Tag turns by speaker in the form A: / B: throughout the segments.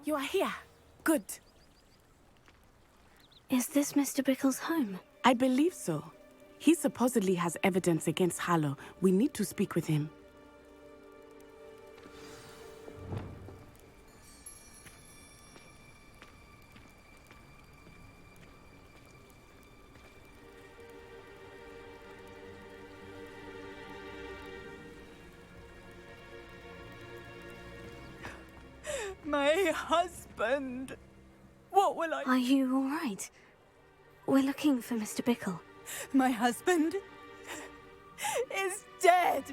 A: You are here. Good.
B: Is this Mr. Bickle's home?
A: I believe so. He supposedly has evidence against Harlow. We need to speak with him.
C: My husband. What will I...
B: Are you all right? We're looking for Mr. Bickle.
C: My husband is dead.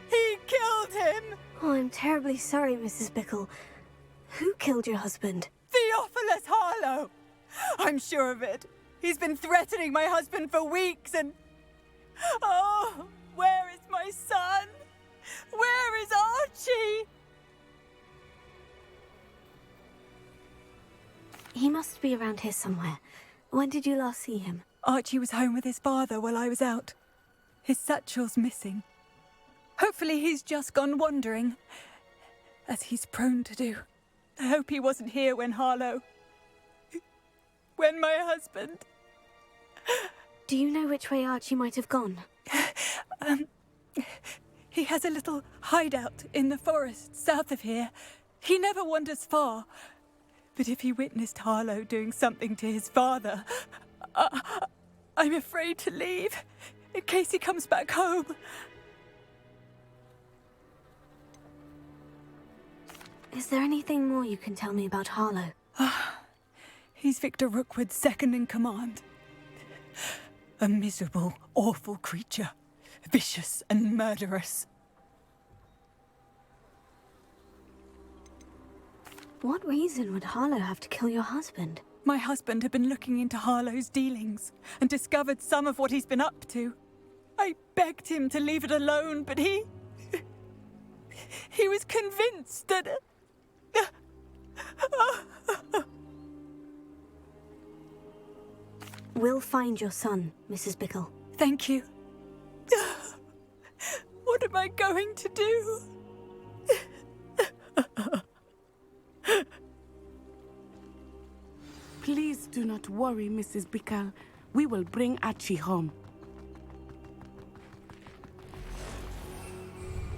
C: He killed him.
B: Oh, I'm terribly sorry, Mrs. Bickle. Who killed your husband?
C: Theophilus Harlow. I'm sure of it. He's been threatening my husband for weeks and... Oh, where is my son? Where is Archie?
B: He must be around here somewhere. When did you last see him?
C: Archie was home with his father while I was out. His satchel's missing. Hopefully he's just gone wandering, as he's prone to do. I hope he wasn't here when Harlow... when my husband...
B: Do you know which way Archie might have gone?
C: He has a little hideout in the forest south of here. He never wanders far. But if he witnessed Harlow doing something to his father, I'm afraid to leave, in case he comes back home.
B: Is there anything more you can tell me about Harlow?
C: He's Victor Rookwood's second in command. A miserable, awful creature, vicious and murderous.
B: What reason would Harlow have to kill your husband?
C: My husband had been looking into Harlow's dealings and discovered some of what he's been up to. I begged him to leave it alone, but he was convinced that...
B: We'll find your son, Mrs. Bickle.
C: Thank you. What am I going to do?
A: Please do not worry, Mrs. Bickle. We will bring Archie home.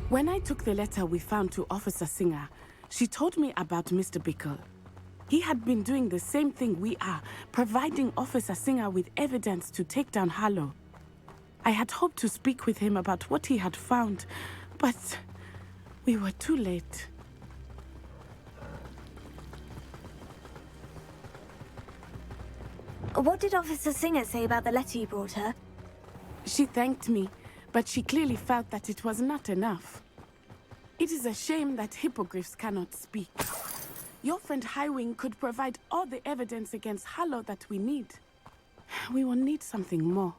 A: When I took the letter we found to Officer Singer, she told me about Mr. Bickle. He had been doing the same thing we are, providing Officer Singer with evidence to take down Harlow. I had hoped to speak with him about what he had found, but we were too late.
B: What did Officer Singer say about the letter you brought her?
A: She thanked me, but she clearly felt that it was not enough. It is a shame that hippogriffs cannot speak. Your friend Highwing could provide all the evidence against Harlow that we need. We will need something more.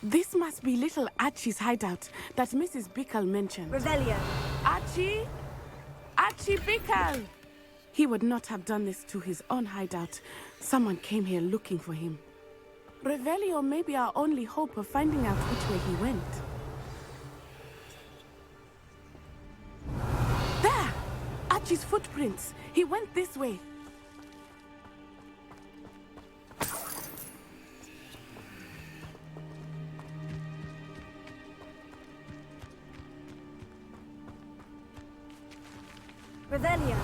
A: This must be little Archie's hideout that Mrs. Bickle mentioned.
B: Revelio.
A: Archie? Archie Bickle! He would not have done this to his own hideout. Someone came here looking for him. Revelio may be our only hope of finding out which way he went. There! Archie's footprints. He went this way.
B: Revelio.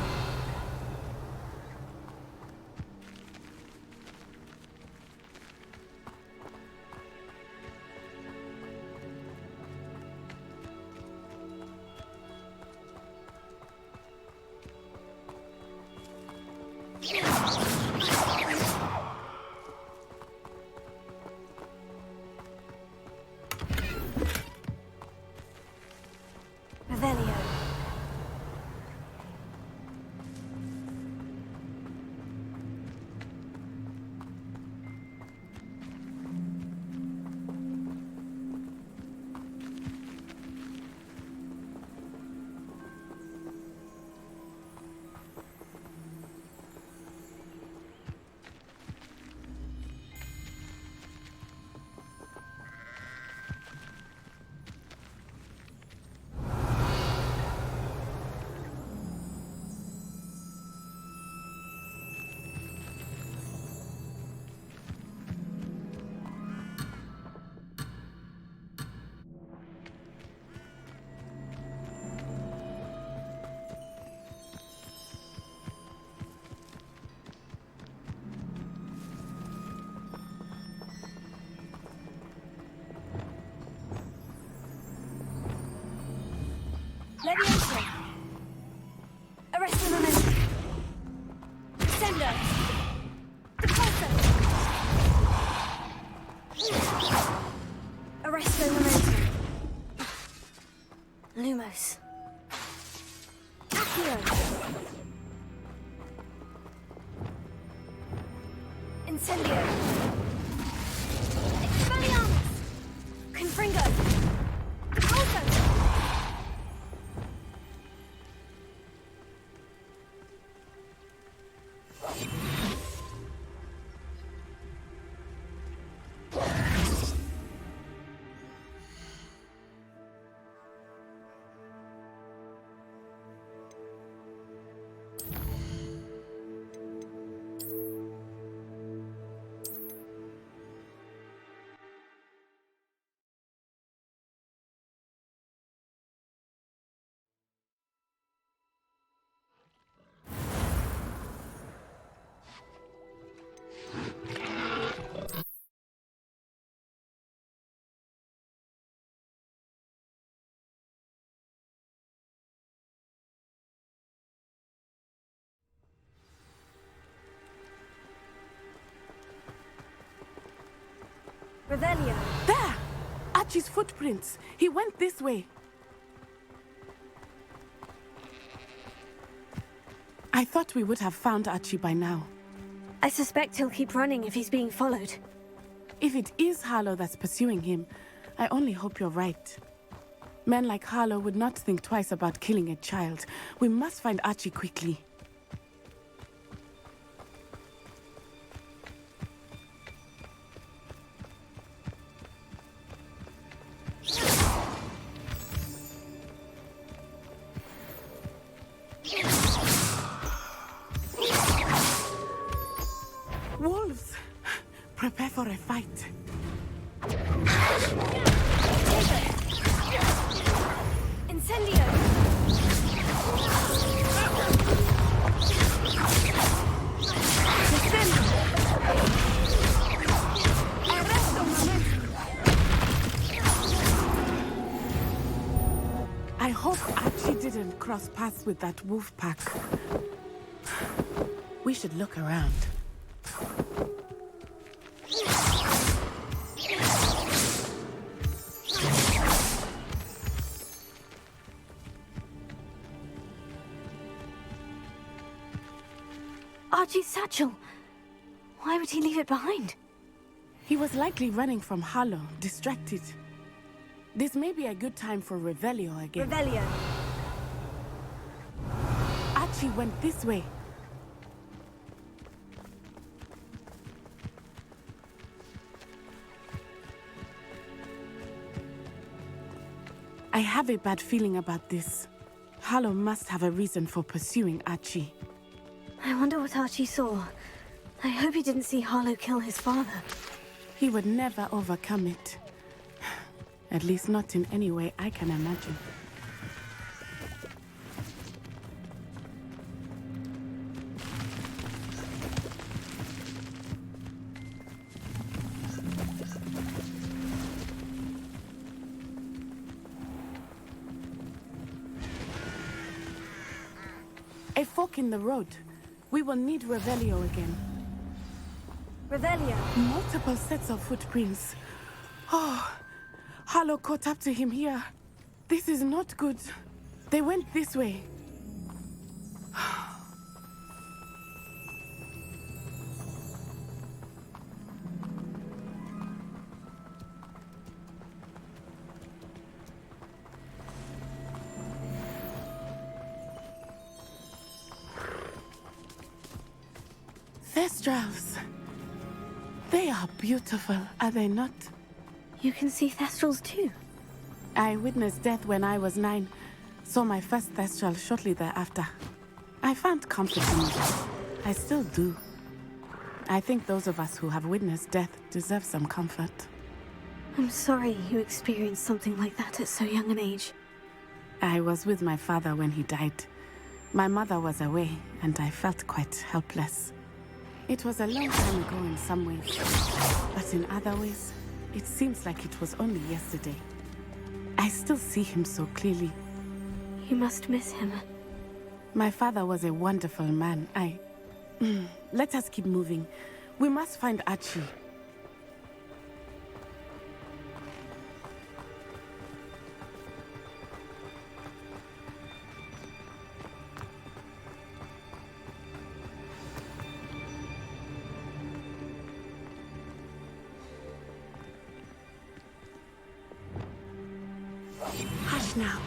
B: Revelio. close. Accio! Incendio! Expelliarmus! Confringo! Repulso! Revelio.
A: There! Archie's footprints. He went this way. I thought we would have found Archie by now.
B: I suspect he'll keep running if he's being followed.
A: If it is Harlow that's pursuing him, I only hope you're right. Men like Harlow would not think twice about killing a child. We must find Archie quickly. Wolves! Prepare for a fight.
B: Incendio!
A: I hope Archie didn't cross paths with that wolf pack. We should look around.
B: Archie's satchel. Why would he leave it behind?
A: He was likely running from Harlow, distracted. This may be a good time for Revelio again.
B: Revelio.
A: Archie went this way. I have a bad feeling about this. Harlow must have a reason for pursuing Archie.
B: I wonder what Archie saw. I hope he didn't see Harlow kill his father.
A: He would never overcome it. At least not in any way I can imagine. A fork in the road. We will need Revelio again.
B: Revelio.
A: Multiple sets of footprints. Oh, Harlow caught up to him here. This is not good. They went this way. Thestrals. They are beautiful, are they not?
B: You can see Thestrals too.
A: I witnessed death when I was 9. Saw my first Thestral shortly thereafter. I found comfort in it. I still do. I think those of us who have witnessed death deserve some comfort.
B: I'm sorry you experienced something like that at so young an age.
A: I was with my father when he died. My mother was away, and I felt quite helpless. It was a long time ago in some ways, but in other ways, it seems like it was only yesterday. I still see him so clearly.
B: You must miss him.
A: My father was a wonderful man. Let us keep moving. We must find Archie. Hush now.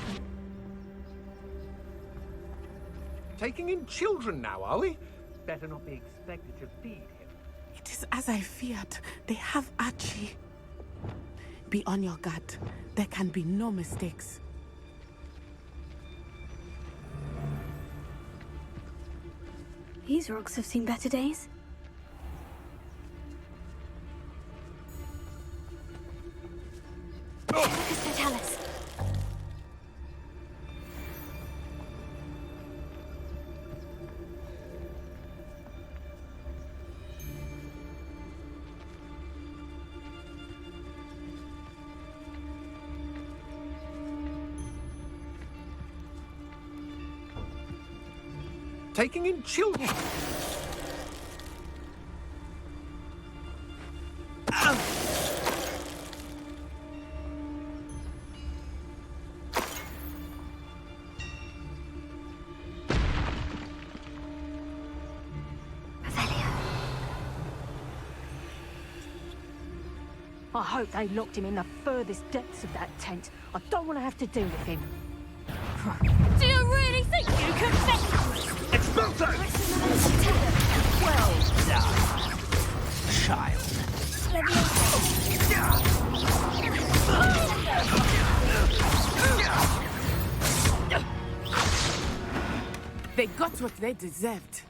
D: Taking in children now, are we? Better not be expected to feed him.
A: It is as I feared. They have Archie. Be on your guard. There can be no mistakes.
B: These rocks have seen better days. Totalis.
D: Taking in children.
E: I hope they locked him in the furthest depths of that tent. I don't want to have to deal with him.
F: Do you really think you can fix
D: Expulso!
F: Well
D: done, child.
A: They got what they deserved.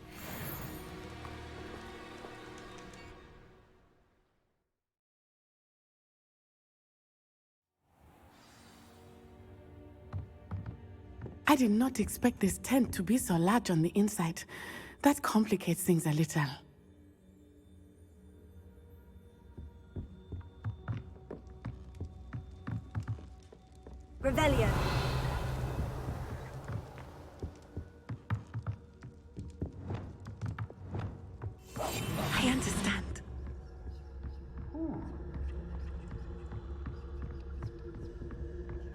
A: I did not expect this tent to be so large on the inside. That complicates things a little.
B: Revelio.
A: I understand.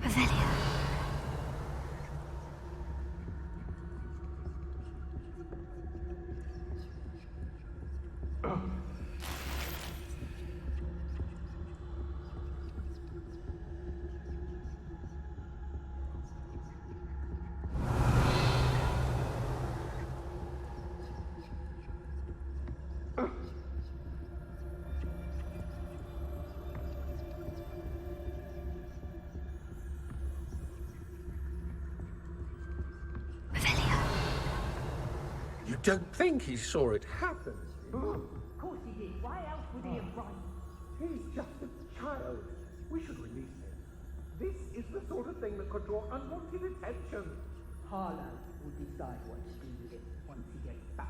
B: Revelio.
D: You don't think he saw it happen?
E: Of course he did. Why else would he have run?
D: He's just a child. We should release him. This is the sort of thing that could draw unwanted attention.
G: Harlow will decide what to do with it once he gets back.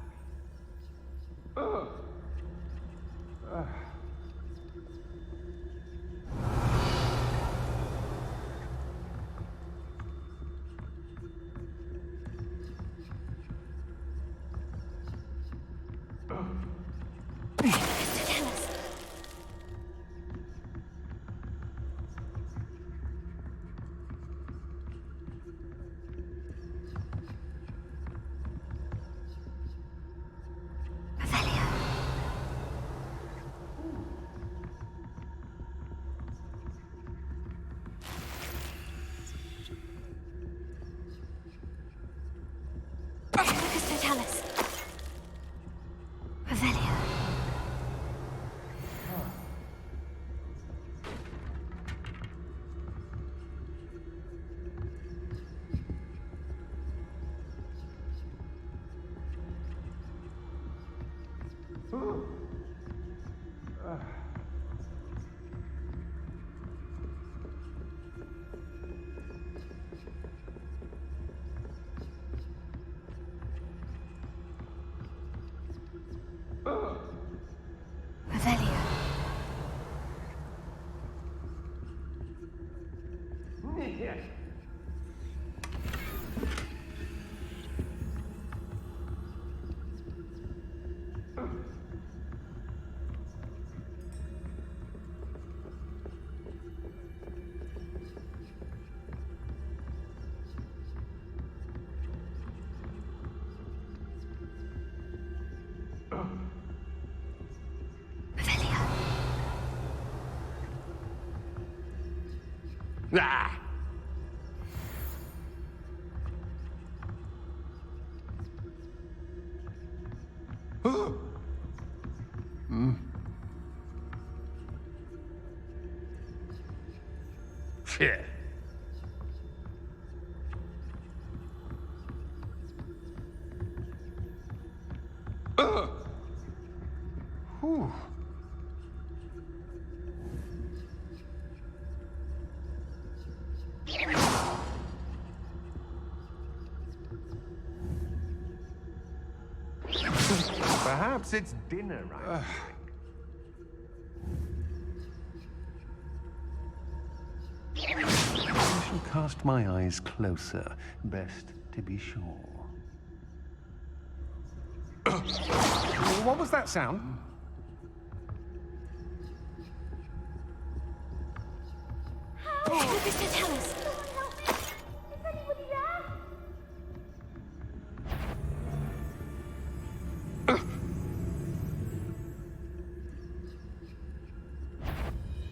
B: Totalis. Revelio. Revelio.
D: Ah!
H: Shit. Whew. Perhaps it's dinner, right? I shall cast my eyes closer. Best to be sure. What was that sound?
B: What does it tell us?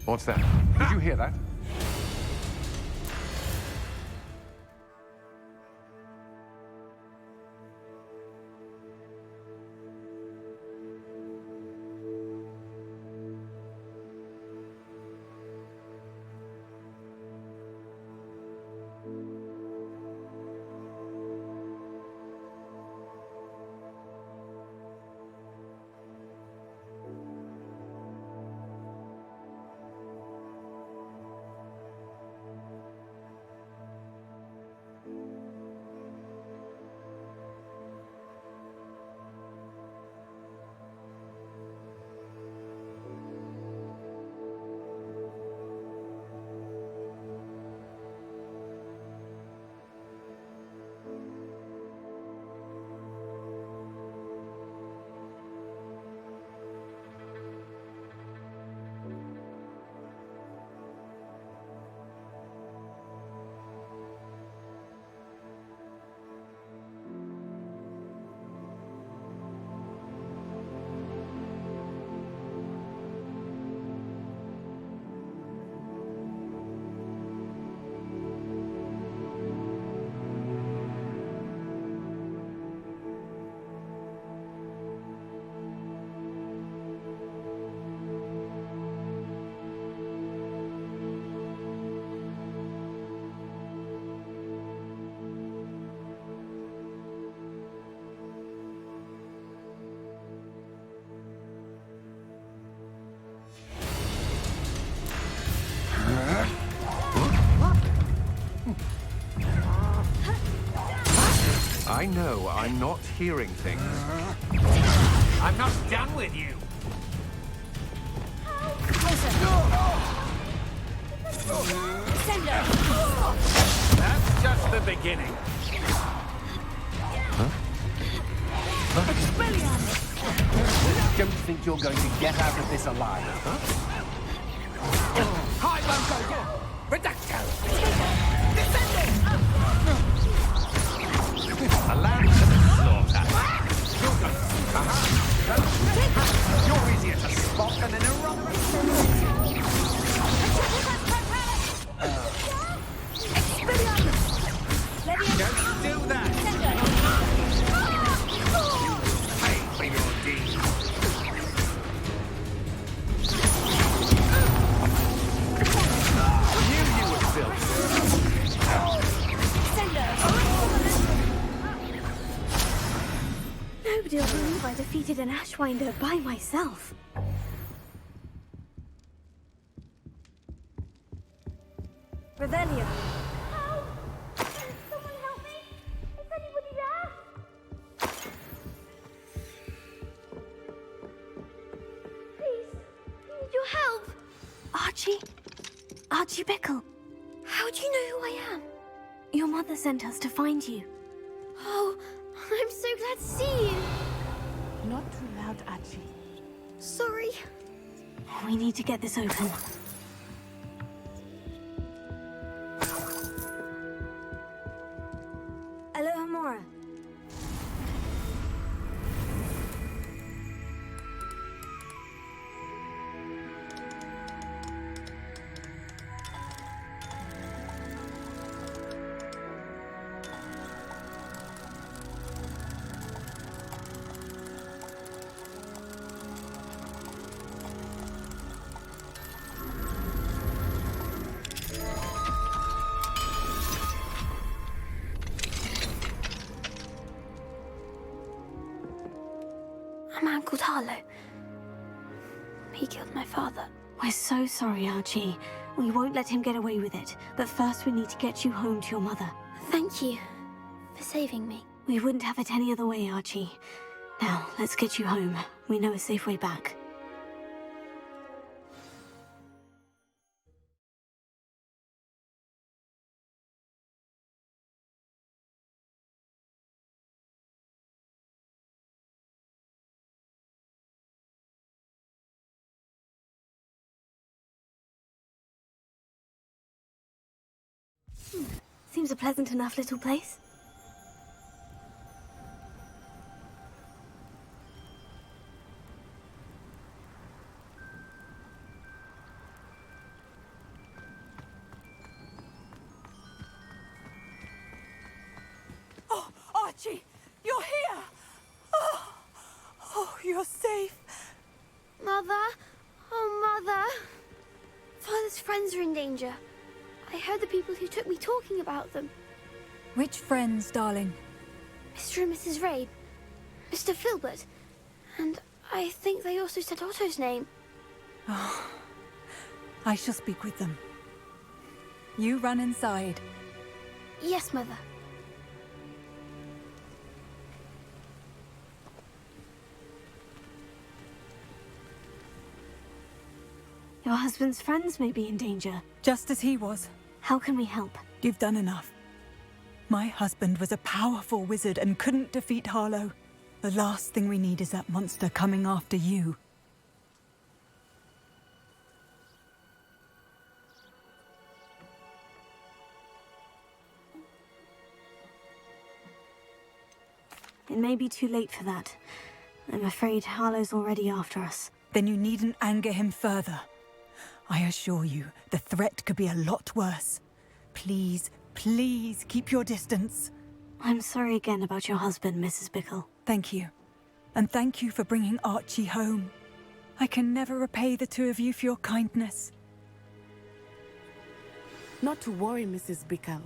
H: What's that? Did you hear that? I know I'm not hearing things. I'm not done with you. That's just the beginning. Don't think you're going to get out of this alive, huh? Hi, Bunko! Reducto! A lamb to the slaughter. You're easier to spot than an irreverent. Don't do that! Pay for your deeds. Knew you would filth.
B: Nobody will believe I defeated an Ashwinder by myself. Revelio.
F: Help! Someone help me! Is anybody there? Please, I need your help.
B: Archie Bickle. How do you know who I am? Your mother sent us to find you.
F: Oh, I'm so glad to see you.
A: Not too loud, Archie.
F: Sorry.
B: We need to get this open. Alohomora. A man called Harlow. He killed my father.
I: We're so sorry, Archie. We won't let him get away with it. But first we need to get you home to your mother.
B: Thank you for saving me.
I: We wouldn't have it any other way, Archie. Now, let's get you home. We know a safe way back.
B: Seems a pleasant enough little place.
C: Oh, Archie, you're here! Oh, you're safe.
B: Mother? Oh, Mother. Father's friends are in danger. I heard the people who took me talking about them.
C: Which friends, darling?
B: Mr. and Mrs. Rabe, Mr. Filbert, and I think they also said Otto's name.
C: Oh, I shall speak with them. You run inside.
B: Yes, Mother.
I: Your husband's friends may be in danger.
C: Just as he was.
I: How can we help?
C: You've done enough. My husband was a powerful wizard and couldn't defeat Harlow. The last thing we need is that monster coming after you.
I: It may be too late for that. I'm afraid Harlow's already after us.
C: Then you needn't anger him further. I assure you, the threat could be a lot worse. Please, please keep your distance.
I: I'm sorry again about your husband, Mrs. Bickle.
C: Thank you. And thank you for bringing Archie home. I can never repay the two of you for your kindness.
A: Not to worry, Mrs. Bickle.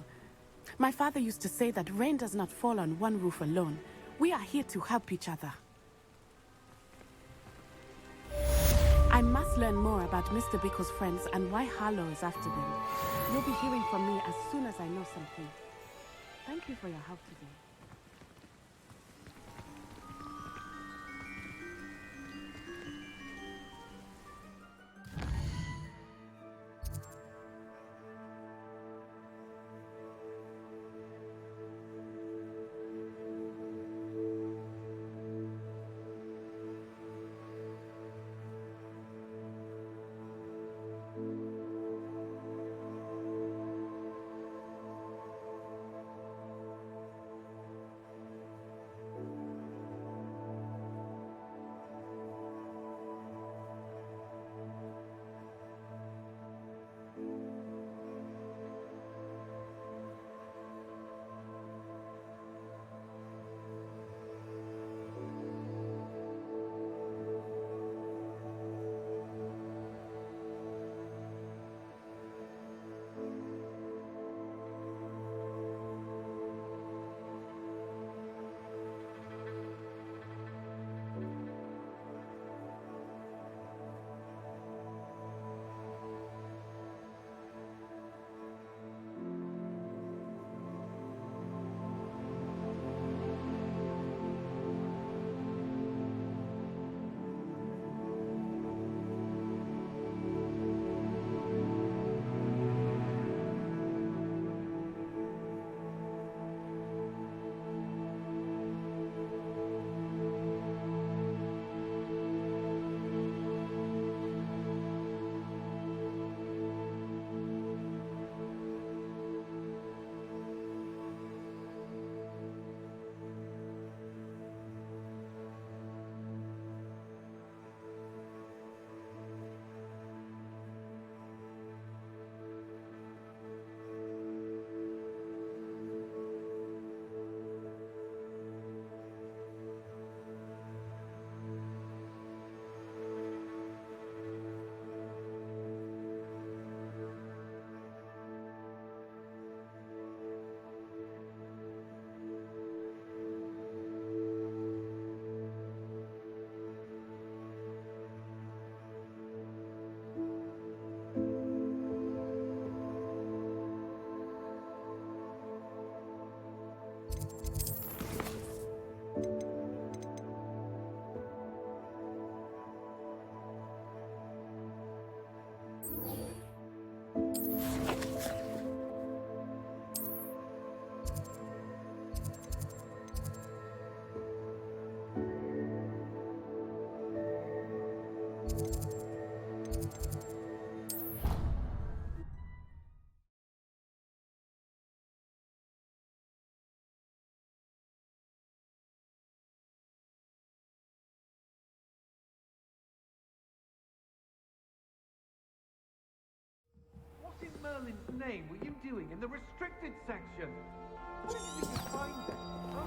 A: My father used to say that rain does not fall on one roof alone. We are here to help each other. I must learn more about Mr. Bickle's friends and why Harlow is after them. You'll be hearing from me as soon as I know something. Thank you for your help today.
H: name were you doing in the restricted section? Where did you find them? Huh?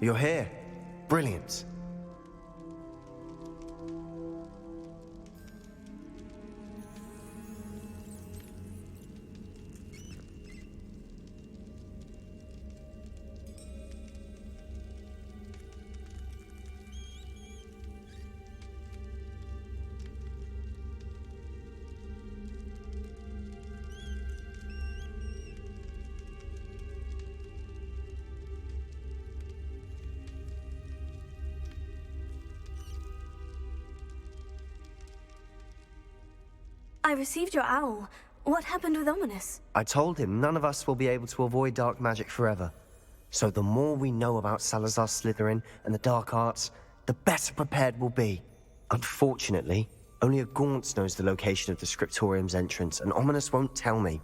J: You're here. Brilliant.
I: I received your owl. What happened with Ominous?
J: I told him none of us will be able to avoid dark magic forever. So the more we know about Salazar Slytherin and the dark arts, the better prepared we'll be. Unfortunately, only a Gaunt knows the location of the Scriptorium's entrance, and Ominous won't tell me.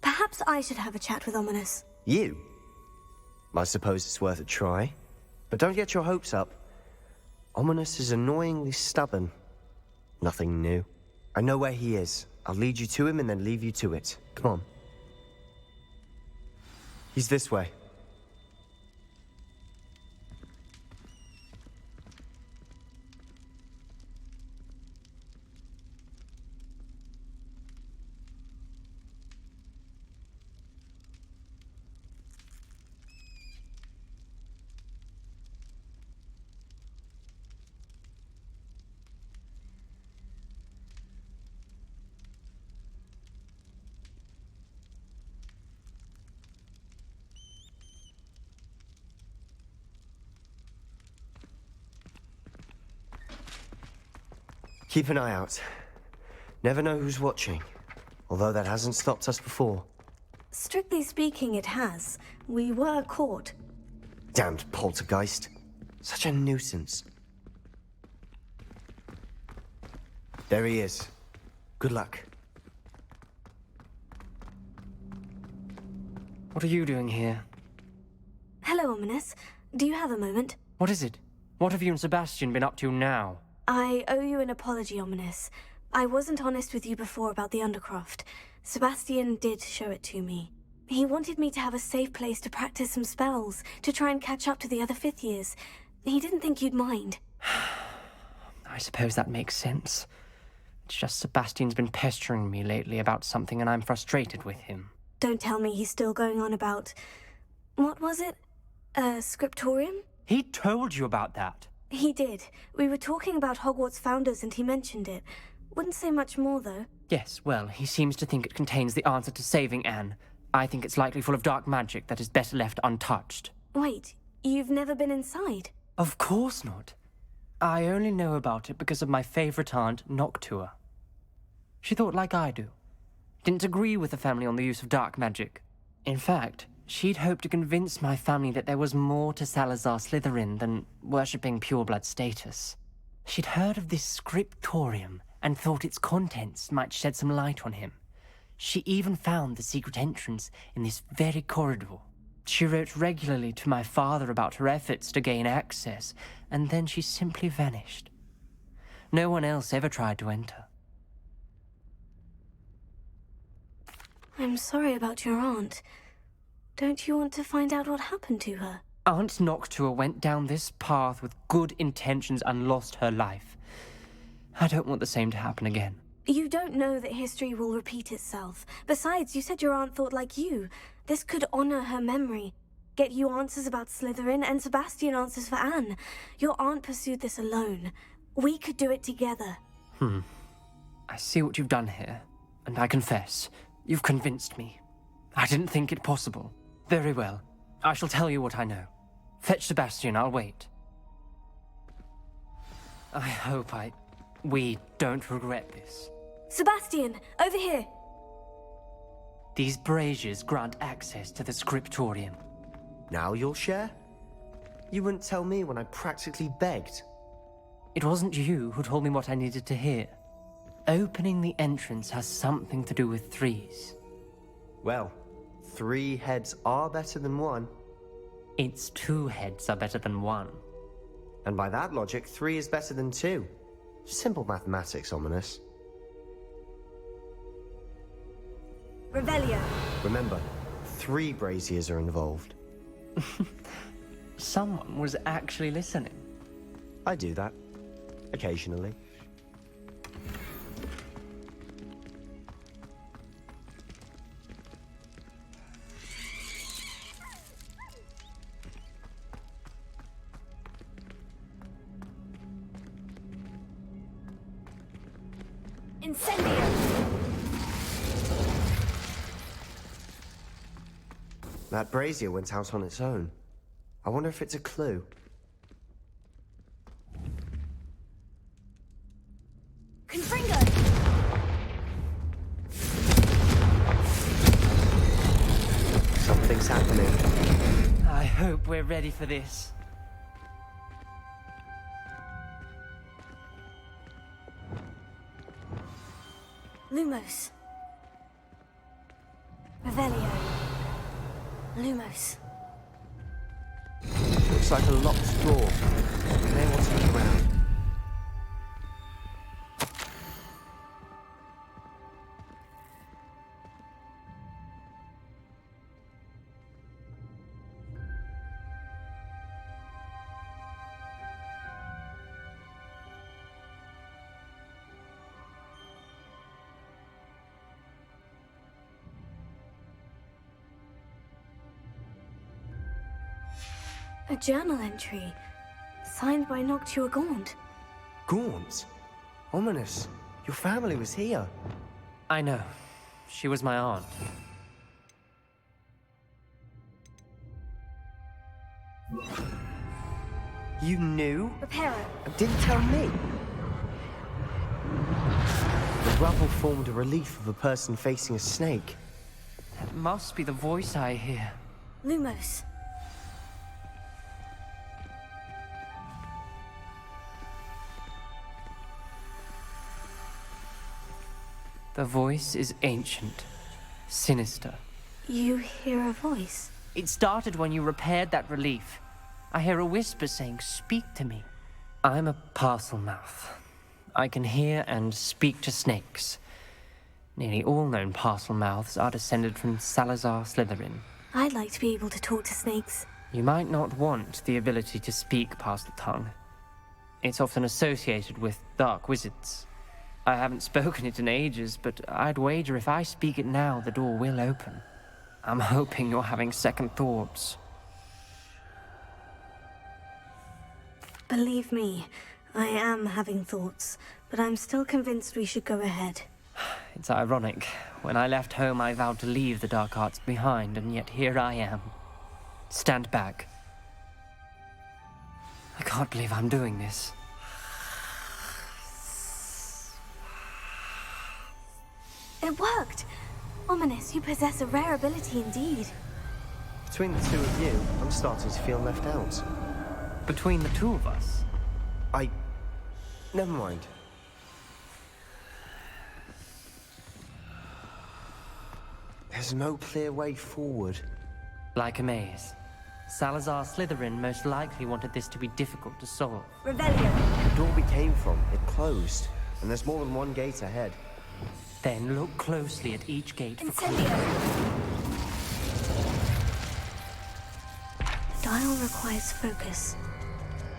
I: Perhaps I should have a chat with Ominous.
J: You? I suppose it's worth a try. But don't get your hopes up. Ominous is annoyingly stubborn. Nothing new. I know where he is. I'll lead you to him and then leave you to it. Come on. He's this way. Keep an eye out. Never know who's watching. Although that hasn't stopped us before.
I: Strictly speaking, it has. We were caught.
J: Damned poltergeist. Such a nuisance. There he is. Good luck.
K: What are you doing here?
I: Hello, Ominous. Do you have a moment?
K: What is it? What have you and Sebastian been up to now?
I: I owe you an apology, Ominous. I wasn't honest with you before about the Undercroft. Sebastian did show it to me. He wanted me to have a safe place to practice some spells, to try and catch up to the other fifth years. He didn't think you'd mind.
K: I suppose that makes sense. It's just Sebastian's been pestering me lately about something and I'm frustrated with him.
I: Don't tell me he's still going on about... What was it? Scriptorium?
K: He told you about that?
I: He did. We were talking about Hogwarts founders and he mentioned it. Wouldn't say much more, though.
K: Yes, well, he seems to think it contains the answer to saving Anne. I think it's likely full of dark magic that is better left untouched.
I: Wait, you've never been inside?
K: Of course not. I only know about it because of my favorite aunt, Noctua. She thought like I do. Didn't agree with the family on the use of dark magic. In fact, she'd hoped to convince my family that there was more to Salazar Slytherin than worshipping pureblood status. She'd heard of this scriptorium and thought its contents might shed some light on him. She even found the secret entrance in this very corridor. She wrote regularly to my father about her efforts to gain access, and then she simply vanished. No one else ever tried to enter.
I: I'm sorry about your aunt. Don't you want to find out what happened to her?
K: Aunt Noctua went down this path with good intentions and lost her life. I don't want the same to happen again.
I: You don't know that history will repeat itself. Besides, you said your aunt thought like you. This could honor her memory. Get you answers about Slytherin and Sebastian answers for Anne. Your aunt pursued this alone. We could do it together.
K: I see what you've done here. and I confess, you've convinced me. I didn't think it possible. Very well. I shall tell you what I know. Fetch Sebastian, I'll wait. I hope we don't regret this.
I: Sebastian, over here!
K: These braziers grant access to the scriptorium.
J: Now you'll share? You wouldn't tell me when I practically begged.
K: It wasn't you who told me what I needed to hear. Opening the entrance has something to do with threes.
J: Well, 3 heads are better than 1.
K: It's 2 heads are better than 1.
J: And by that logic, 3 is better than 2. Simple mathematics, Ominous.
I: Revelio.
J: Remember, 3 braziers are involved.
K: Someone was actually listening.
J: I do that. Occasionally.
I: Incendio!
J: That brazier went out on its own. I wonder if it's a clue.
I: Confringo!
J: Something's happening.
K: I hope we're ready for this.
I: Lumos. Revelio. Lumos.
J: Looks like a locked door. You may want to look around.
I: A journal entry. Signed by Noctua Gaunt.
J: Gaunt? Ominous. Your family was here.
K: I know. She was my aunt.
J: You knew?
I: Reparo.
J: And didn't tell me? The rubble formed a relief of a person facing a snake.
K: That must be the voice I hear.
I: Lumos.
K: The voice is ancient, sinister.
I: You hear a voice?
K: It started when you repaired that relief. I hear a whisper saying, "Speak to me." I'm a parcel mouth. I can hear and speak to snakes. Nearly all known parcel mouths are descended from Salazar Slytherin.
I: I'd like to be able to talk to snakes.
K: You might not want the ability to speak past the tongue. It's often associated with dark wizards. I haven't spoken it in ages, but I'd wager if I speak it now, the door will open. I'm hoping you're having second thoughts.
I: Believe me, I am having thoughts, but I'm still convinced we should go ahead.
K: It's ironic. When I left home, I vowed to leave the dark arts behind, and yet here I am. Stand back. I can't believe I'm doing this.
I: It worked! Ominous, you possess a rare ability indeed.
J: Between the two of you, I'm starting to feel left out.
K: Between the two of us?
J: Never mind. There's no clear way forward.
K: Like a maze. Salazar Slytherin most likely wanted this to be difficult to solve.
I: Revelio.
J: The door we came from, it closed. And there's more than one gate ahead.
K: Then look closely at each gate for clues.
I: Incendio. Dial requires focus.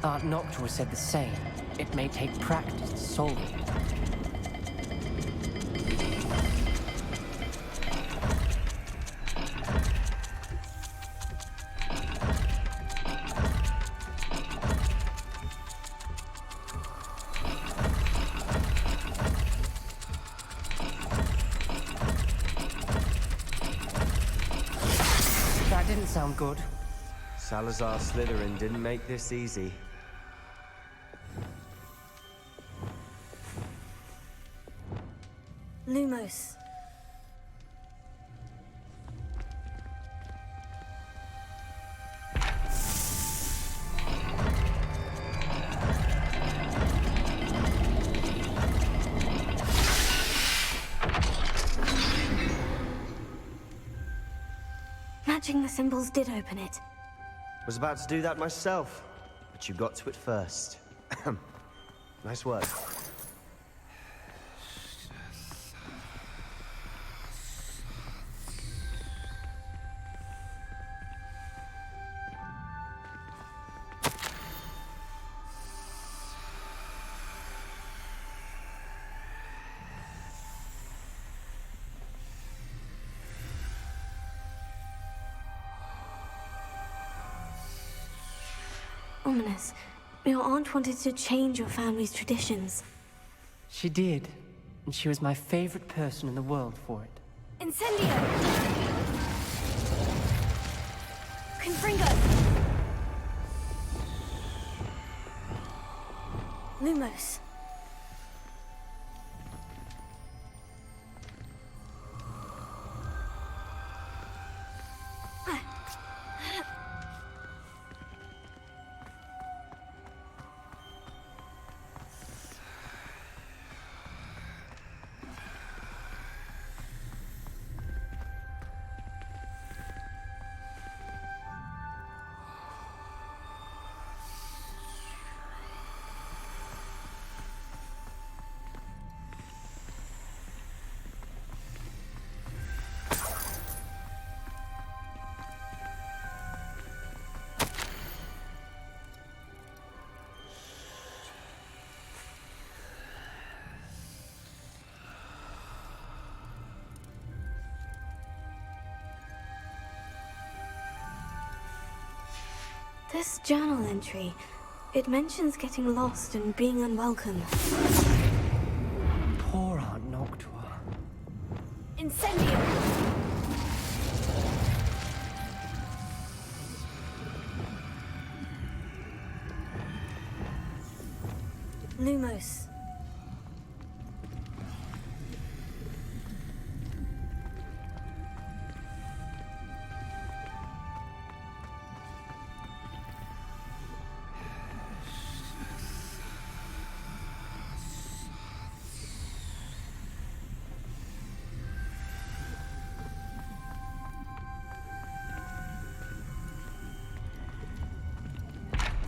K: Aunt Noctua said the same. It may take practice to solve it. sound good.
J: Salazar Slytherin didn't make this easy.
I: Lumos. Matching the symbols did open it.
J: Was about to do that myself, but you got to it first. Nice work.
I: Ominous. Your aunt wanted to change your family's traditions.
K: She did, and she was my favorite person in the world for it.
I: Incendio! Confringo! Lumos. This journal entry, it mentions getting lost and being unwelcome.
K: Poor Aunt Noctua.
I: Incendio! Lumos.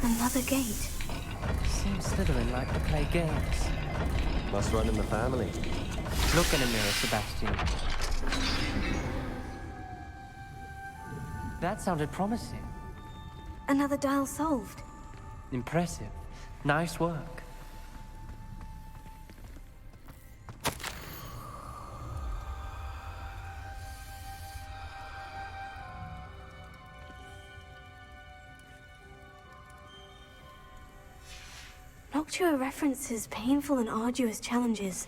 I: Another gate.
K: Seems Slytherin like to play games.
J: Must run in the family.
K: Look in a mirror, Sebastian. That sounded promising.
I: Another dial solved.
K: Impressive. Nice work.
I: Noctua references painful and arduous challenges,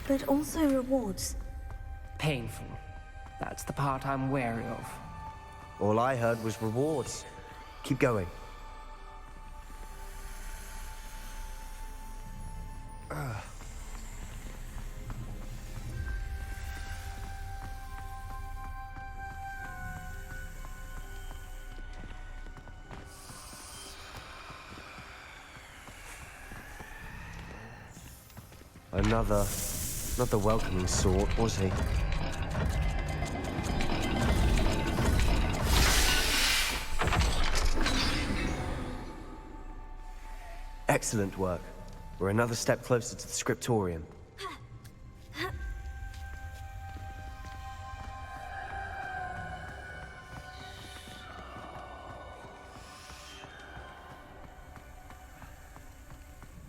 I: but also rewards.
K: Painful. That's the part I'm wary of.
J: All I heard was rewards. Keep going. Not the welcoming sort, was he? Excellent work. We're another step closer to the scriptorium.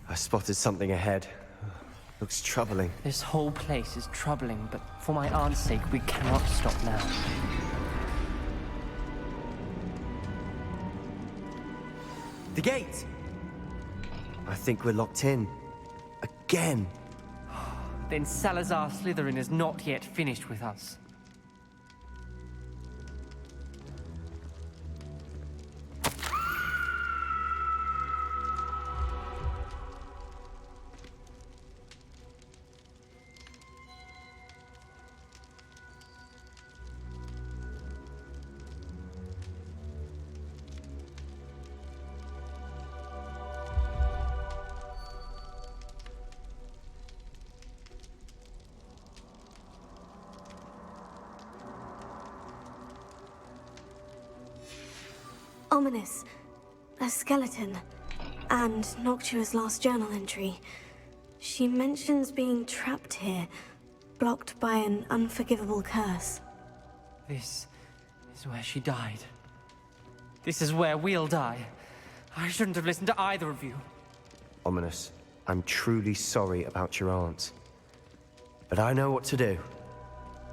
J: I spotted something ahead. Looks troubling.
K: This whole place is troubling, but for my aunt's sake, we cannot stop now.
J: The gate! I think we're locked in. Again.
K: Then Salazar Slytherin is not yet finished with us.
I: Ominous. A skeleton. And Noctua's last journal entry. She mentions being trapped here, blocked by an unforgivable curse.
K: This is where she died. This is where we'll die. I shouldn't have listened to either of you.
J: Ominous, I'm truly sorry about your aunt. But I know what to do.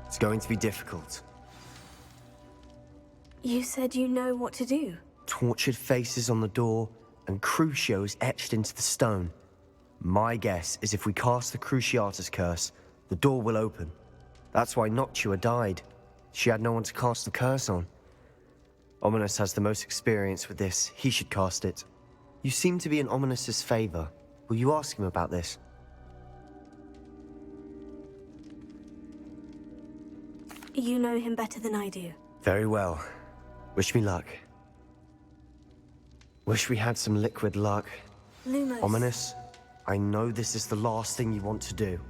J: It's going to be difficult.
I: You said you know what to do.
J: Tortured faces on the door, and Crucios etched into the stone. My guess is if we cast the Cruciatus curse, the door will open. That's why Noctua died. She had no one to cast the curse on. Ominous has the most experience with this. He should cast it. You seem to be in Ominous's favor. Will you ask him about this?
I: You know him better than I do.
J: Very well. Wish me luck. Wish we had some liquid luck.
I: Lumos.
J: Ominous, I know this is the last thing you want to do.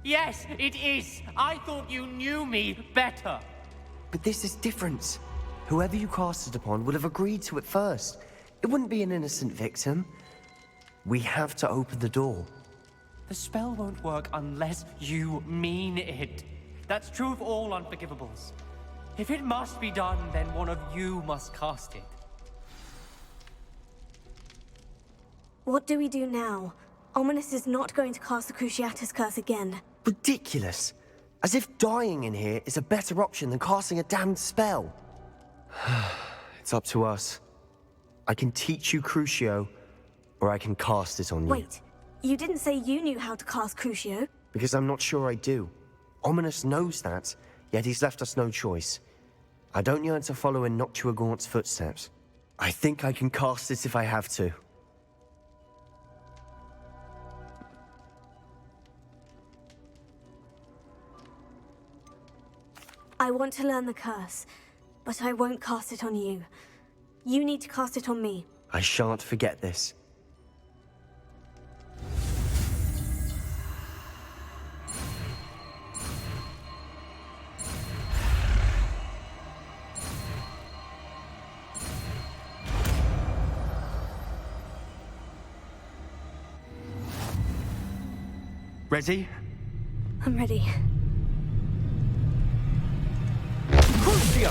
K: Yes, it is. I thought you knew me better.
J: But this is different. Whoever you cast it upon would have agreed to it first. It wouldn't be an innocent victim. We have to open the door.
K: The spell won't work unless you mean it. That's true of all unforgivables. If it must be done, then one of you must cast it.
I: What do we do now? Ominous is not going to cast the Cruciatus curse again.
J: Ridiculous. As if dying in here is a better option than casting a damned spell. It's up to us. I can teach you Crucio, or I can cast it on you.
I: Wait, you didn't say you knew how to cast Crucio?
J: Because I'm not sure I do. Ominous knows that, yet he's left us no choice. I don't yearn to follow in Noctua Gaunt's footsteps. I think I can cast it if I have to.
I: I want to learn the curse, but I won't cast it on you. You need to cast it on me.
J: I shan't forget this. Ready?
I: I'm ready.
J: Crucio!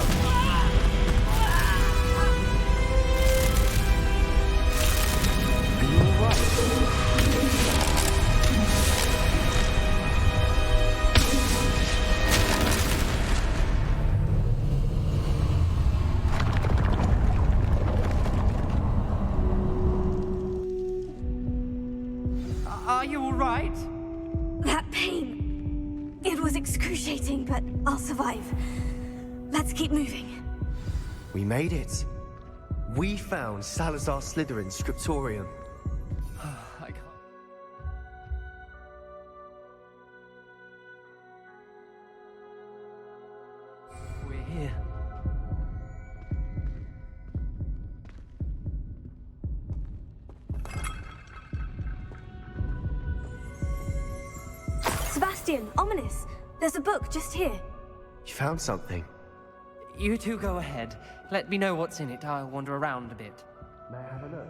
J: Are you alright?
K: Are you all right?
I: That pain. It was excruciating, but I'll survive. Let's keep moving.
J: We made it. We found Salazar Slytherin's scriptorium.
K: I can't. We're here.
I: Sebastian, Ominous. There's a book just here.
J: You found something.
K: You two go ahead. Let me know what's in it. I'll wander around a bit.
J: May I have a look?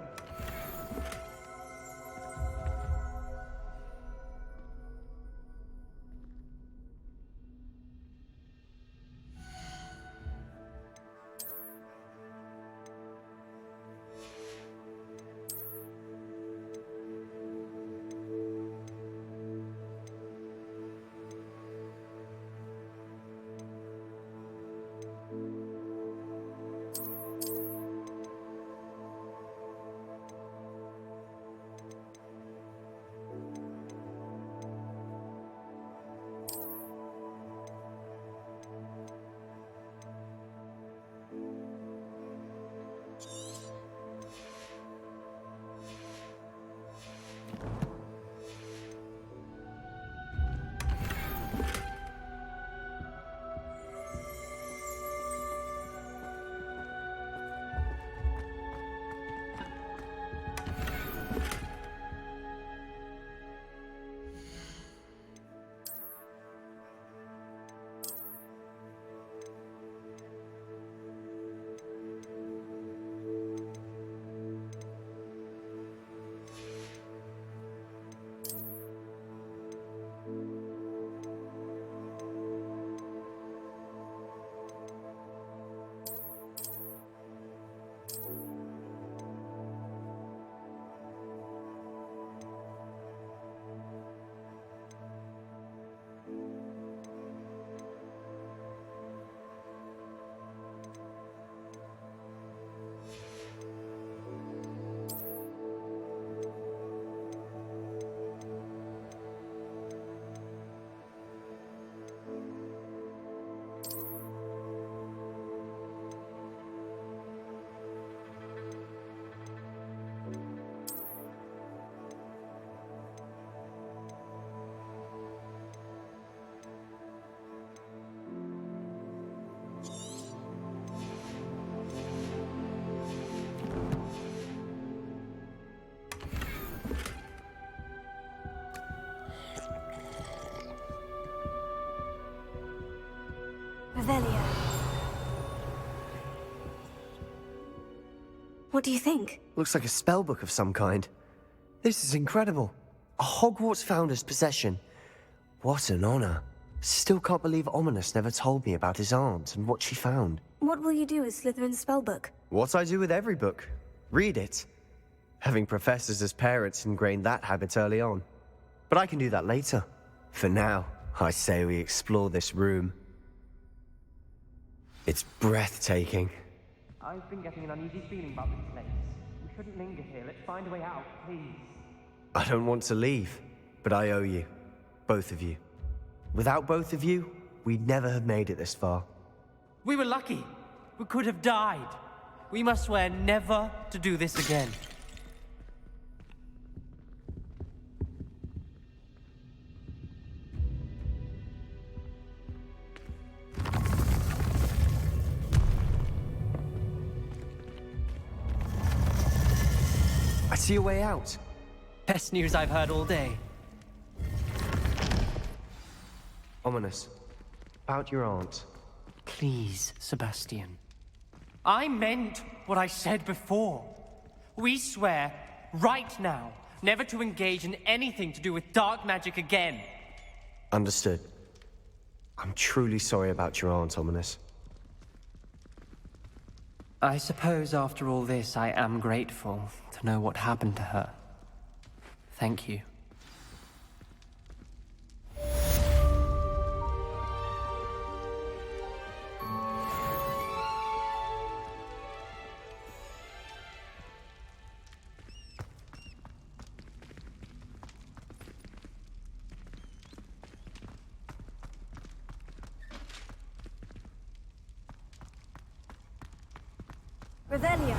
I: Revelia. What do you think?
J: Looks like a spellbook of some kind. This is incredible. A Hogwarts founder's possession. What an honor. Still can't believe Ominous never told me about his aunt and what she found.
I: What will you do with Slytherin's spellbook?
J: What I do with every book. Read it. Having professors as parents ingrained that habit early on. But I can do that later. For now, I say we explore this room. It's breathtaking.
K: I've been getting an uneasy feeling about this place. We shouldn't linger here. Let's find a way out, please.
J: I don't want to leave, but I owe you. Both of you. Without both of you, we'd never have made it this far.
K: We were lucky. We could have died. We must swear never to do this again.
J: I see a way out.
K: Best news I've heard all day.
J: Ominous. About your aunt.
K: Please, Sebastian. I meant what I said before. We swear, right now, never to engage in anything to do with dark magic again.
J: Understood. I'm truly sorry about your aunt, Ominous.
K: I suppose after all this, I am grateful to know what happened to her. Thank you.
I: Revelia.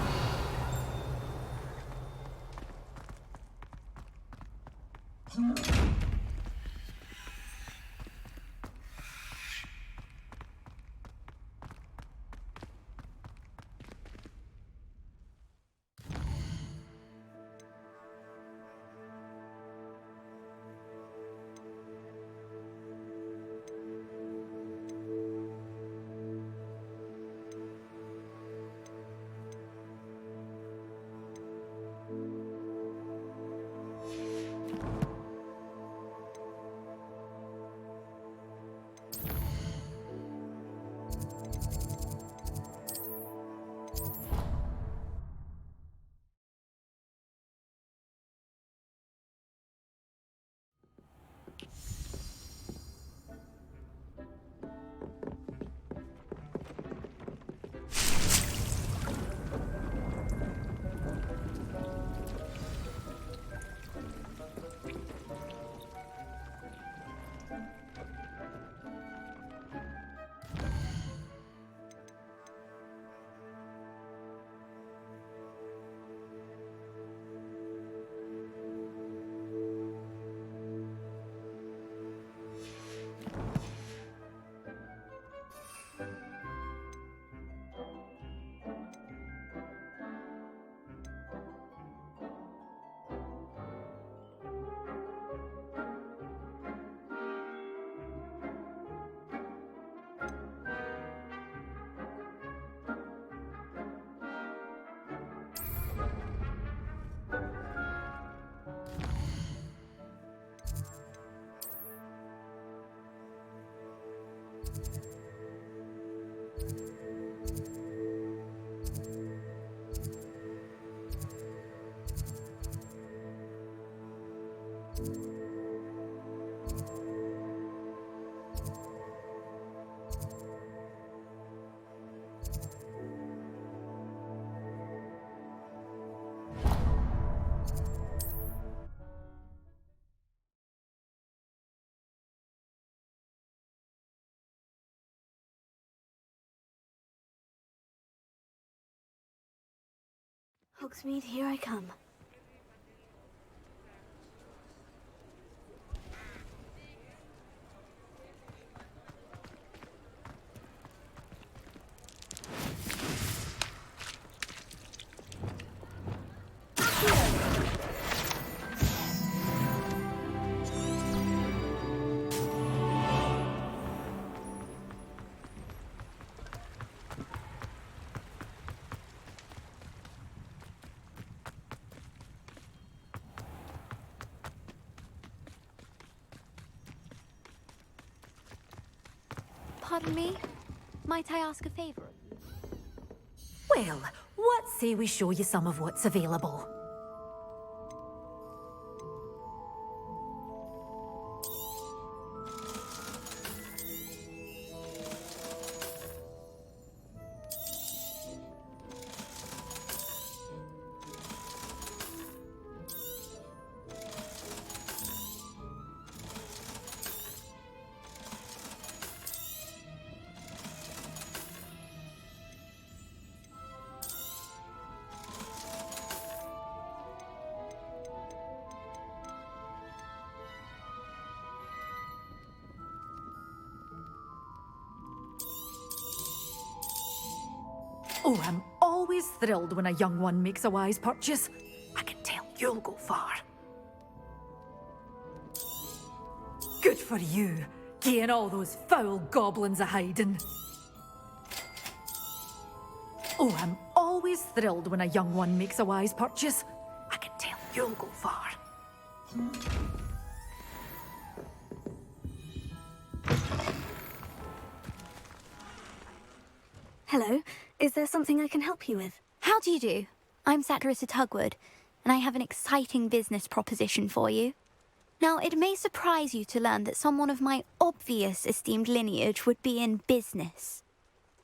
I: Hogsmeade, here I come.
B: Pardon me? Might I ask a favor?
L: Well, what say we show you some of what's available? Oh, I'm always thrilled when a young one makes a wise purchase. I can tell you'll go far. Good for you, getting all those foul goblins a-hiding. Oh, I'm always thrilled when a young one makes a wise purchase. I can tell you'll go far.
I: Hello, is there something I can help you with?
B: How do you do? I'm Satirissa Tugwood, and I have an exciting business proposition for you. Now, it may surprise you to learn that someone of my obvious esteemed lineage would be in business.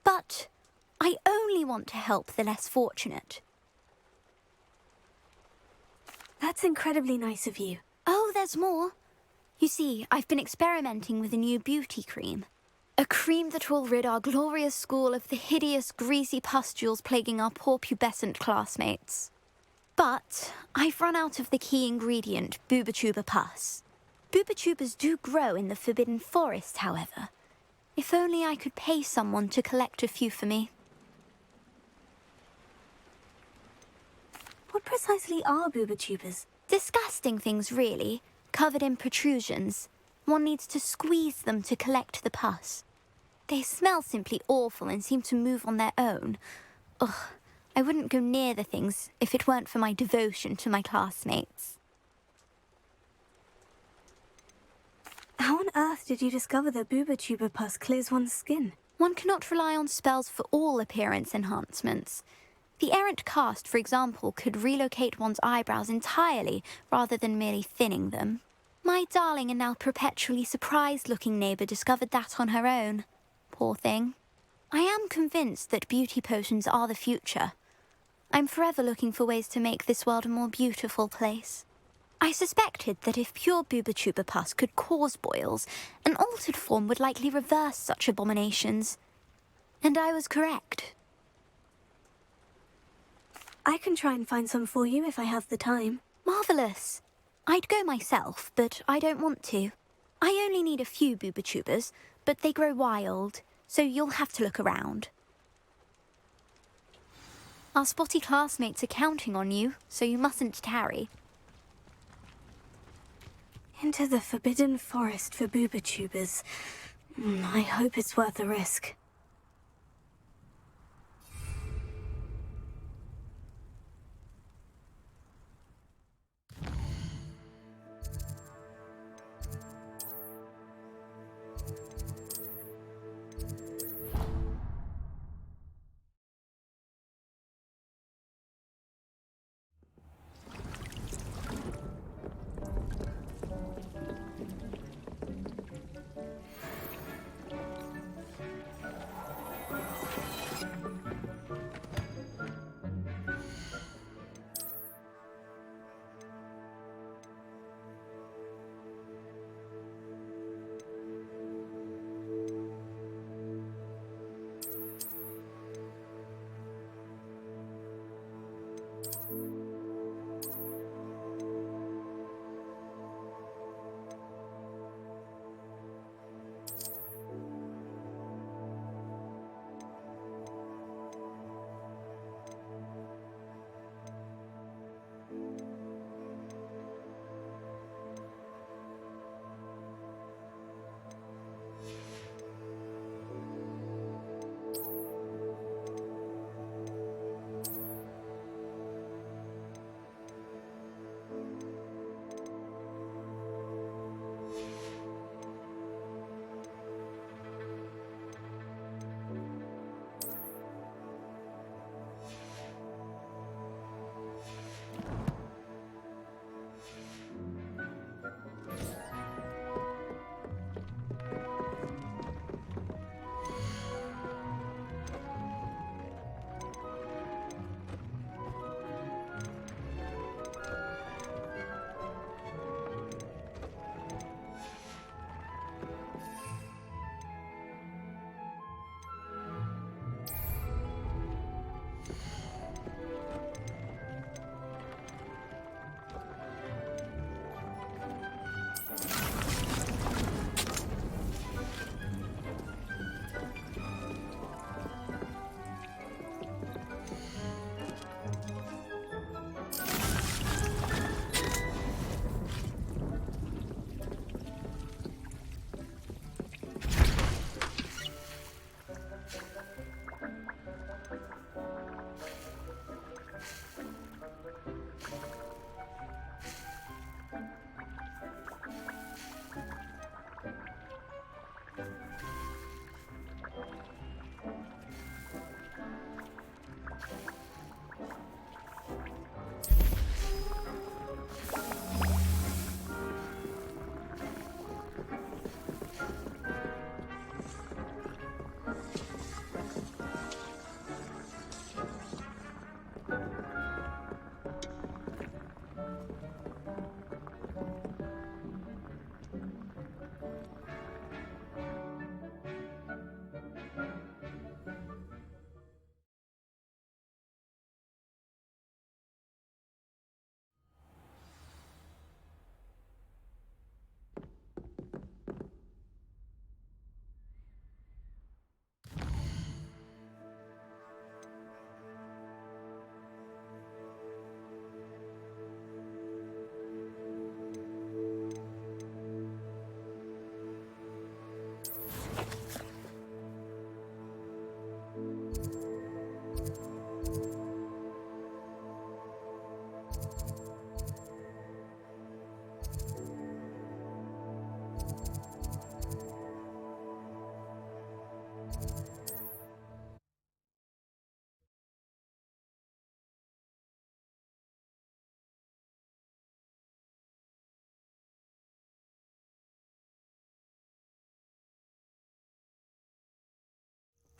B: But I only want to help the less fortunate.
I: That's incredibly nice of you.
B: Oh, there's more. You see, I've been experimenting with a new beauty cream. A cream that will rid our glorious school of the hideous, greasy pustules plaguing our poor pubescent classmates. But I've run out of the key ingredient, Booba-Tuber pus. Booba-Tubers do grow in the Forbidden Forest, however. If only I could pay someone to collect a few for me.
I: What precisely are Booba-Tubers?
B: Disgusting things, really, covered in protrusions. One needs to squeeze them to collect the pus. They smell simply awful and seem to move on their own. Ugh, I wouldn't go near the things if it weren't for my devotion to my classmates.
I: How on earth did you discover that Booba-Tuber pus clears one's skin?
B: One cannot rely on spells for all appearance enhancements. The errant cast, for example, could relocate one's eyebrows entirely rather than merely thinning them. My darling and now perpetually surprised-looking neighbour discovered that on her own. Poor thing. I am convinced that beauty potions are the future. I'm forever looking for ways to make this world a more beautiful place. I suspected that if pure Booba-Tuber pus could cause boils, an altered form would likely reverse such abominations. And I was correct.
I: I can try and find some for you if I have the time.
B: Marvellous. I'd go myself, but I don't want to. I only need a few Booba-Tubers, but they grow wild, so you'll have to look around. Our spotty classmates are counting on you, so you mustn't tarry.
I: Into the Forbidden Forest for Booba-Tubers. I hope it's worth the risk.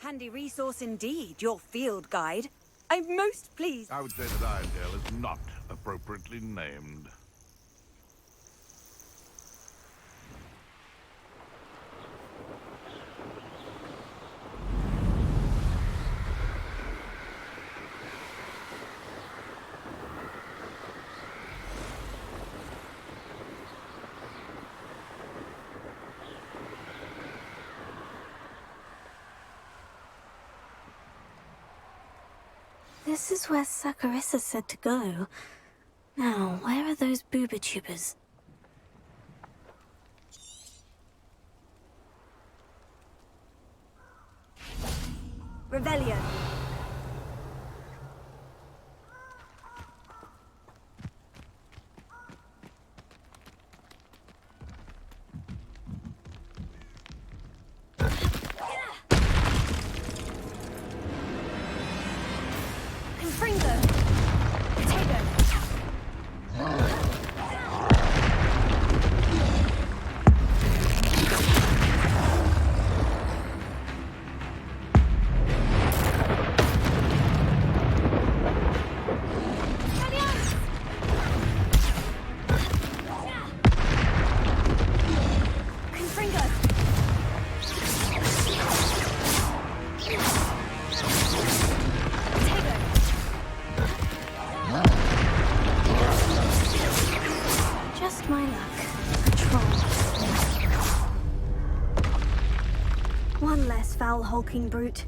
C: Handy resource indeed, your field guide. I'm most pleased.
M: I would say that Iredale is not appropriately named.
I: This is where Saccharissa said to go. Now, where are those booba tubers? Revelio. Confringo. Potato. Confringo. Just my luck. A troll. One less foul hulking brute.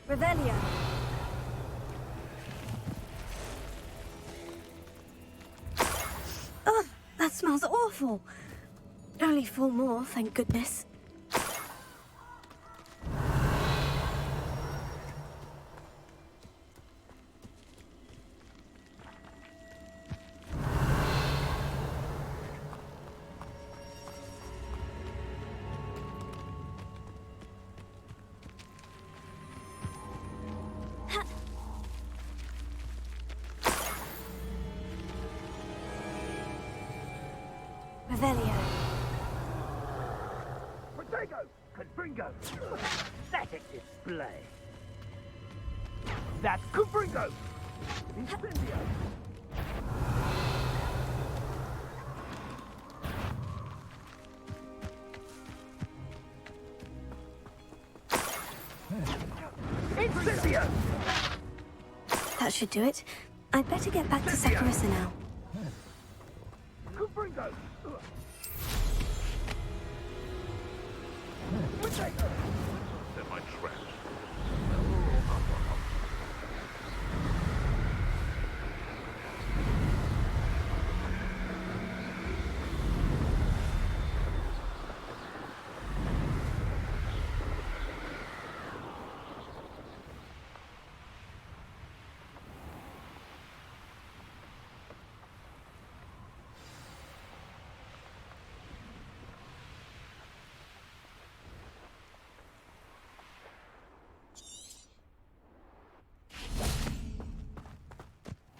I: Revelio. Ugh, that smells awful. Only 4 more, thank goodness. Revelio.
D: Potato! Confringo! Pathetic display! That's Confringo! Incendio! Incendio!
I: That should do it. I'd better get back to Saccharissa now.
D: Confringo! Potato!
M: They're my traps.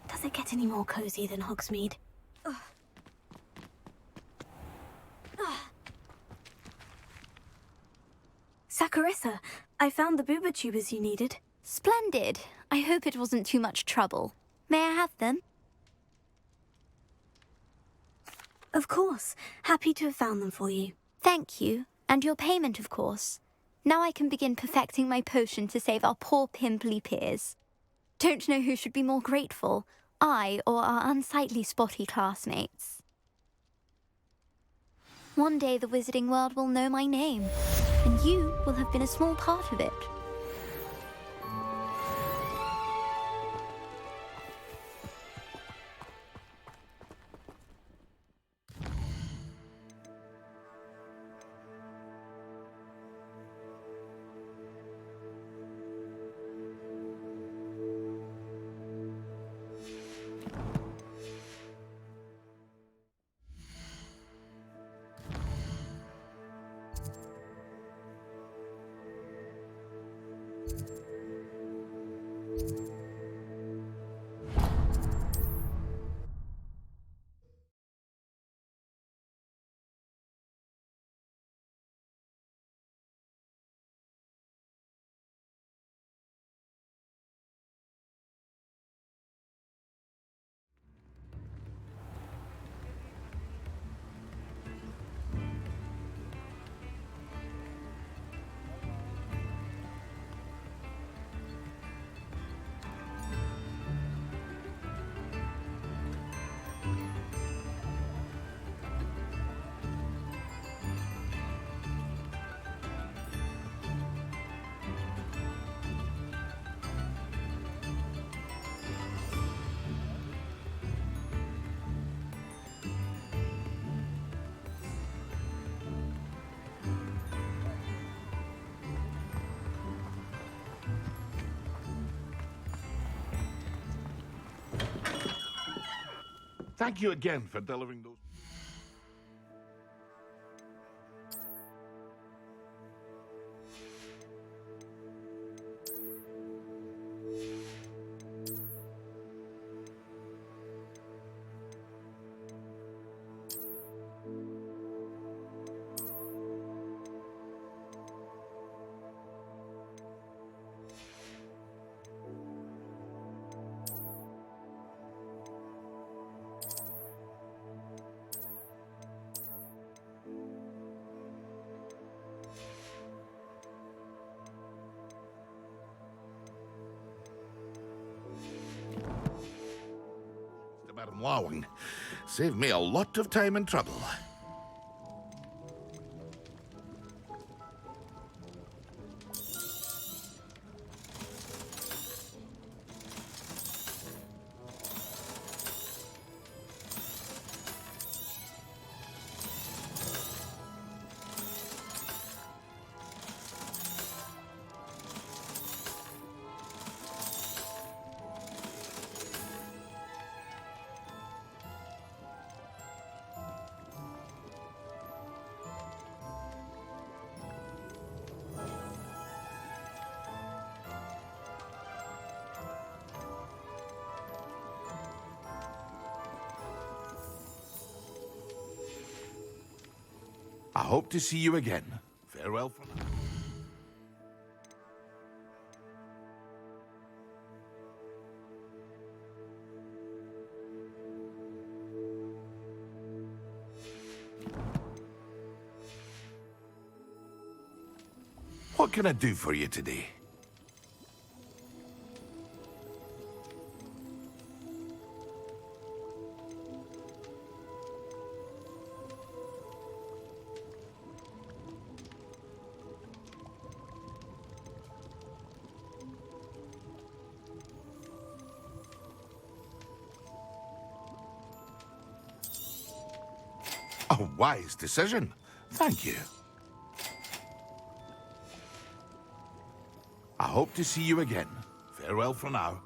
I: Does it get any more cozy than Hogsmeade? Saccharissa, I found the booba tubers you needed.
B: Splendid. I hope it wasn't too much trouble. May I have them?
I: Of course. Happy to have found them for you.
B: Thank you. And your payment, of course. Now I can begin perfecting my potion to save our poor pimply peers. Don't know who should be more grateful, I or our unsightly spotty classmates. One day the wizarding world will know my name, and you will have been a small part of it.
M: Thank you again for delivering those. Madam Wowing saved me a lot of time and trouble. I hope to see you again. Farewell for now. What can I do for you today? A wise decision. Thank you. I hope to see you again. Farewell for now.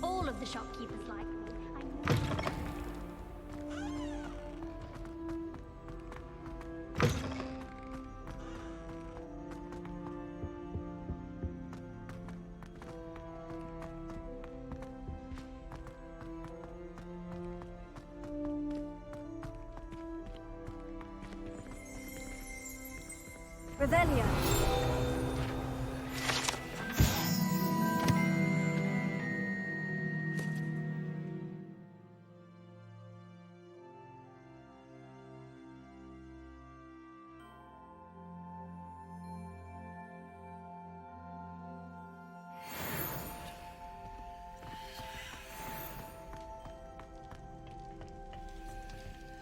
F: All of the shopkeepers like me. I know.
I: Revelio.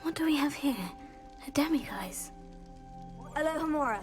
I: What do we have here? A demiguise. Alohomora.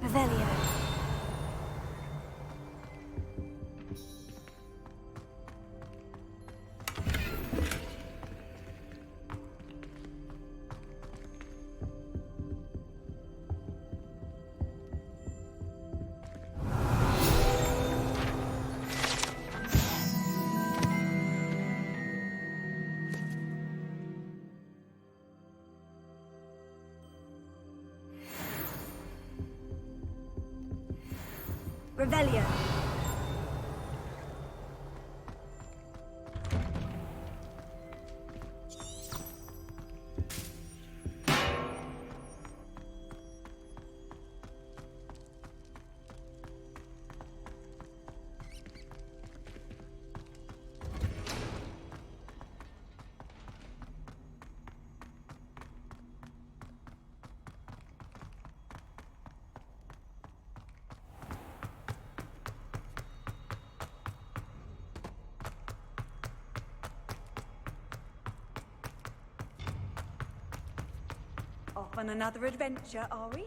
I: Revelio. Revelio.
C: Off on another adventure, are we?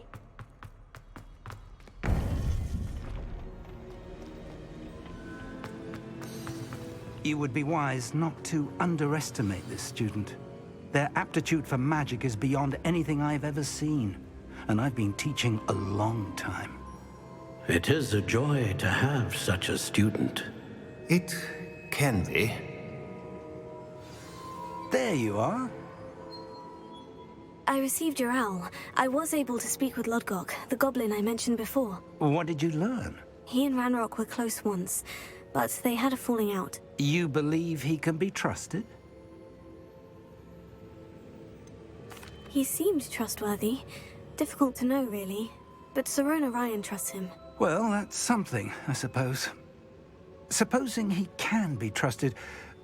N: You would be wise not to underestimate this student. Their aptitude for magic is beyond anything I've ever seen, and I've been teaching a long time.
O: It is a joy to have such a student.
P: It can be.
N: There you are.
I: I received your owl. I was able to speak with Lodgok, the goblin I mentioned before.
N: What did you learn?
I: He and Ranrock were close once, but they had a falling out.
N: You believe he can be trusted?
I: He seemed trustworthy. Difficult to know, really. But Serona Ryan trusts him.
N: Well, that's something, I suppose. Supposing he can be trusted,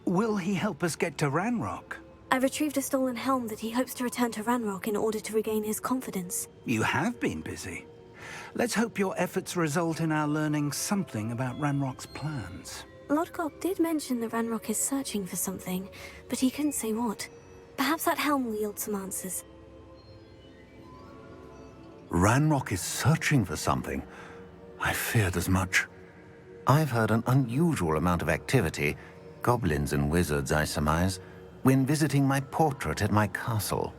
N: will he help us get to Ranrock?
I: I retrieved a stolen helm that he hopes to return to Ranrock in order to regain his confidence.
N: You have been busy. Let's hope your efforts result in our learning something about Ranrock's plans.
I: Lodgok did mention that Ranrock is searching for something, but he couldn't say what. Perhaps that helm will yield some answers.
P: Ranrock is searching for something. I feared as much. I've heard an unusual amount of activity, goblins and wizards, I surmise, when visiting my portrait at my castle.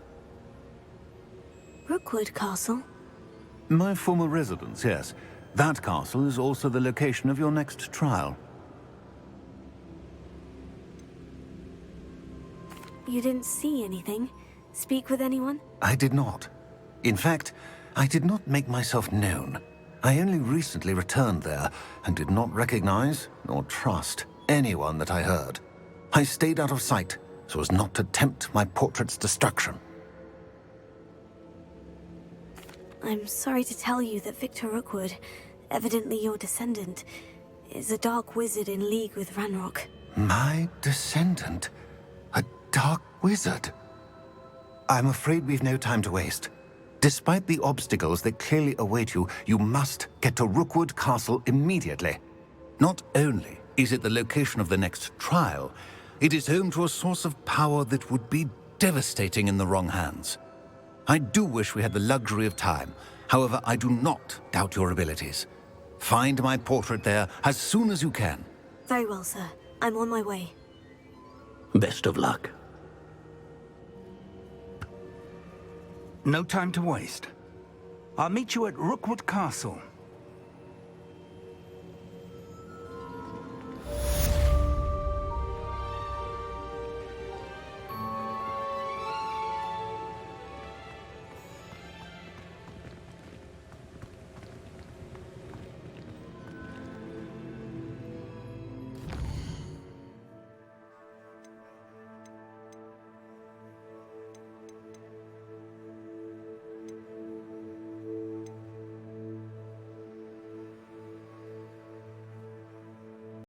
I: Rookwood Castle?
P: My former residence, yes. That castle is also the location of your next trial.
I: You didn't see anything? Speak with anyone?
P: I did not. In fact, I did not make myself known. I only recently returned there and did not recognize nor trust anyone that I heard. I stayed out of sight so as not to tempt my portrait's destruction.
I: I'm sorry to tell you that Victor Rookwood, evidently your descendant, is a dark wizard in league with Ranrock.
P: My descendant? A dark wizard? I'm afraid we've no time to waste. Despite the obstacles that clearly await you, you must get to Rookwood Castle immediately. Not only is it the location of the next trial, it is home to a source of power that would be devastating in the wrong hands. I do wish we had the luxury of time. However, I do not doubt your abilities. Find my portrait there as soon as you can.
I: Very well, sir. I'm on my way.
O: Best of luck.
N: No time to waste. I'll meet you at Rookwood Castle.